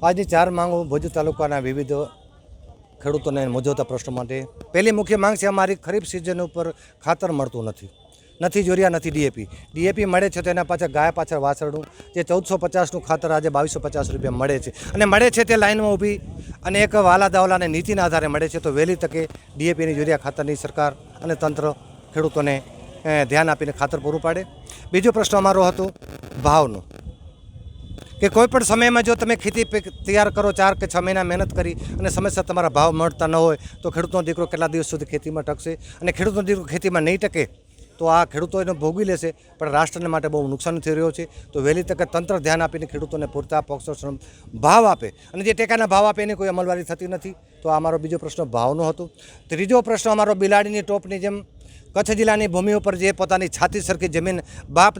આજની ચાર માંગો ભુજ તાલુકાના વિવિધ ખેડૂતોને મૂંઝવતા પ્રશ્નો માટે પહેલી મુખ્ય માંગ છે અમારી ખરીફ સિઝન ઉપર ખાતર મળતું નથી યુરિયા નથી ડીએપી મળે છે તો એના પાછળ ગાય પાછળ વાસરડું જે 1450નું ખાતર આજે 2250 રૂપિયા મળે છે અને મળે છે તે લાઇનમાં ઊભી અને એક વાલા દાવલાને નીતિના આધારે મળે છે. તો વહેલી તકે ડીએપીની યુરિયા ખાતરની સરકાર અને તંત્ર ખેડૂતોને ધ્યાન આપીને ખાતર પૂરું પાડે. બીજો પ્રશ્ન અમારો હતો ભાવનો, કે કોઈ પણ સમયમાં જો તમે ખેતી તૈયાર કરો 4 કે 6 મહિના મહેનત કરી અને સમયસર તમારા ભાવ મળતા ન હોય તો ખેડૂતનો દીકરો કેટલા દિવસ સુધી ખેતીમાં ટકશે, અને ખેડૂતનો દીકરો ખેતીમાં નહીં ટકે તો આ ખેડૂતો એને ભોગવી લેશે, પણ રાષ્ટ્રને માટે બહુ નુકસાન થઈ રહ્યો છે. તો વહેલી તકે તંત્ર ધ્યાન આપીને ખેડૂતોને પૂરતા પોષણ ભાવ આપે, અને જે ટેકાના ભાવ આપે એની કોઈ અમલવારી થતી નથી. તો આ અમારો બીજો પ્રશ્ન ભાવનો હતો. ત્રીજો પ્રશ્ન અમારો બિલાડીની ટોપની જેમ કચ્છ જિલ્લાની ભૂમિ ઉપર જે પોતાની છાતી સરખી જમીન બાપ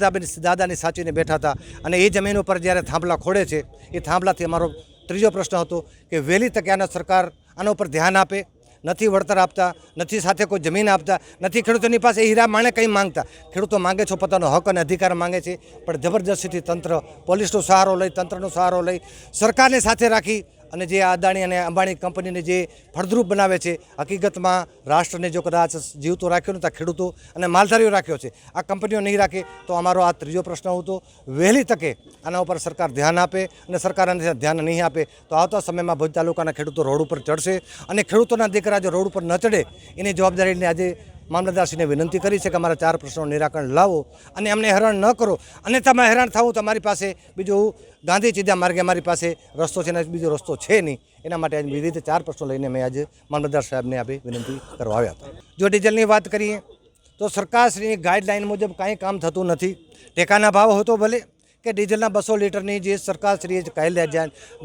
દાદાની સાચીને બેઠા હતા અને એ જમીન ઉપર જ્યારે થાંભલા ખોડે છે એ થાંભલાથી અમારો ત્રીજો પ્રશ્ન હતો કે વહેલી તકે સરકાર આના ઉપર ધ્યાન આપે. નથી વળતર આપતા, નથી સાથે કોઈ જમીન આપતા, નથી ખેડૂતોની પાસે હીરા માણે કંઈ માંગતા. ખેડૂતો માંગે છે પોતાનો હક અને અધિકાર માંગે છે, પણ જબરજસ્તીથી તંત્ર પોલીસનો સહારો લઈ, તંત્રનો સહારો લઈ, સરકારને સાથે રાખી અને જે અદાણી અને અંબાણી કંપનીને જે ફળદ્રુપ બનાવે છે, હકીકતમાં રાષ્ટ્રને જો કદાચ જીવતો રાખ્યો ને તો ખેડૂતો અને માલધારીઓ રાખ્યો છે. આ કંપનીઓ નહીં રાખે તો અમારો આ ત્રીજો પ્રશ્ન હતો. વહેલી તકે આના ઉપર સરકાર ધ્યાન આપે, અને સરકાર ધ્યાન નહીં આપે તો આવતા સમયમાં ભુજ તાલુકાના ખેડૂતો રોડ ઉપર ચડશે, અને ખેડૂતોના દીકરા જો રોડ ઉપર ન ચડે એની જવાબદારીને આજે મામલતદારશ્રીને વિનંતી કરી છે કે અમારા 4 પ્રશ્નોનું નિરાકરણ લાવો અને અમને હેરાન ન કરો. અને તમે હેરાન થવું તો અમારી પાસે બીજું ગાંધી ચીધા માર્ગે અમારી પાસે રસ્તો છે ને બીજો રસ્તો છે નહીં. એના માટે આજે વિવિધ 4 પ્રશ્નો લઈને મેં આજે મામલતદાર સાહેબને આપી વિનંતી કરવા આવ્યા હતા. જો ડીઝલની વાત કરીએ તો સરકારશ્રીની ગાઈડલાઇન મુજબ કાંઈ કામ થતું નથી. ટેકાના ભાવ હતો ભલે કે ડીઝલના 200 લીટરની જે સરકારશ્રીએ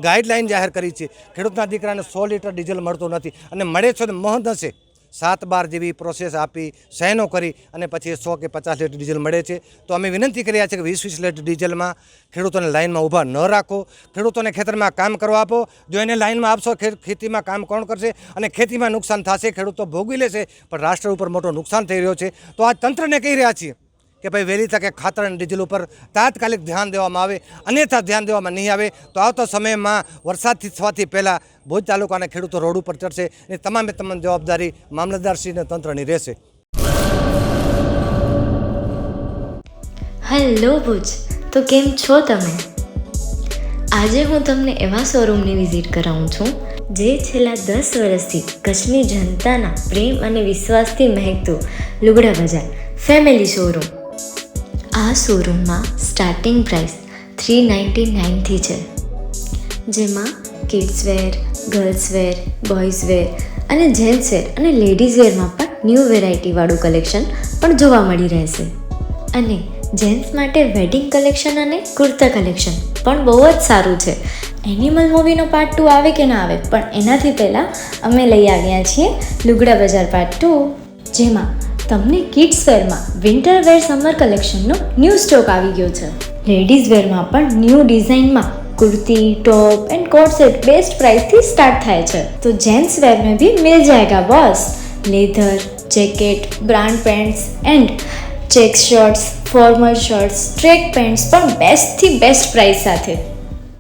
ગાઈડલાઇન જાહેર કરી છે, ખેડૂતના દીકરાને 100 લીટર ડીઝલ મળતું નથી, અને મળે છે તો મહદઅંશે 7-12 જેવી પ્રોસેસ આપી સહેનો કરી અને પછી 100 કે 50 લીટર ડીઝલ મળે છે. તો અમે વિનંતી કર્યા છે કે 20-20 લીટર ડીઝલમાં ખેડૂતોને લાઇનમાં ઊભા ન રાખો, ખેડૂતોને ખેતરમાં કામ કરવા આપો. જો એને લાઇનમાં આપશો ખેતીમાં કામ કોણ કરશે, અને ખેતીમાં નુકસાન થશે, ખેડૂતો ભોગવી લેશે, પણ રાષ્ટ્ર ઉપર મોટો નુકસાન થઈ રહ્યો છે. તો આ તંત્રને કહી રહ્યા છીએ કે ભાઈ વહેલી તકે ખાતર અને ડીઝલ ઉપર તાત્કાલિક ધ્યાન દેવામાં આવે, અન્યથા ધ્યાન દેવામાં નહીં આવે તો આવતા સમયમાં વરસાદથી થવાથી પહેલાં ભુજ તાલુકાના ખેડૂતો રોડ ઉપર ચડશે, અને તમામ જવાબદારી મામલતદારશ્રી અને તંત્રની રહેશે. હેલો ભુજ, તો કેમ છો તમે? આજે હું તમને એવા શોરૂમની વિઝિટ કરાવું છું જે છેલ્લા 10 વર્ષથી કચ્છની જનતાના પ્રેમ અને વિશ્વાસથી મહેકતું લુગડા બજાર ફેમિલી શોરૂમ. આ શોરૂમમાં સ્ટાર્ટિંગ પ્રાઇસ 399થી છે, જેમાં kids wear, girls wear, boys wear અને જેન્ટ્સ વેર અને લેડીઝ વેરમાં પણ ન્યૂ વેરાયટીવાળું કલેક્શન પણ જોવા મળી રહેશે. અને જેન્ટ્સ માટે વેડિંગ કલેક્શન અને કુર્તા કલેક્શન પણ બહુ જ સારું છે. એનિમલ મૂવીનો પાર્ટ 2 આવે કે ના આવે, પણ એનાથી પહેલાં અમે લઈ આવ્યા છીએ લુગડા બજાર પાર્ટ 2, જેમાં તમને કિડ્સ વેરમાં વિન્ટર વેર સમર કલેક્શનનો ન્યૂ સ્ટોક આવી ગયો છે. લેડીઝ વેરમાં પણ ન્યૂ ડિઝાઇનમાં kurti, top and coat set best price थी स्टार्ट थाय छे. तो जेंट्स वेर में भी मिल जाएगा boss. Leather, jacket, brand pants and check shirts, formal shirts, track pants पर बेस्ट थी बेस्ट प्राइस साथे.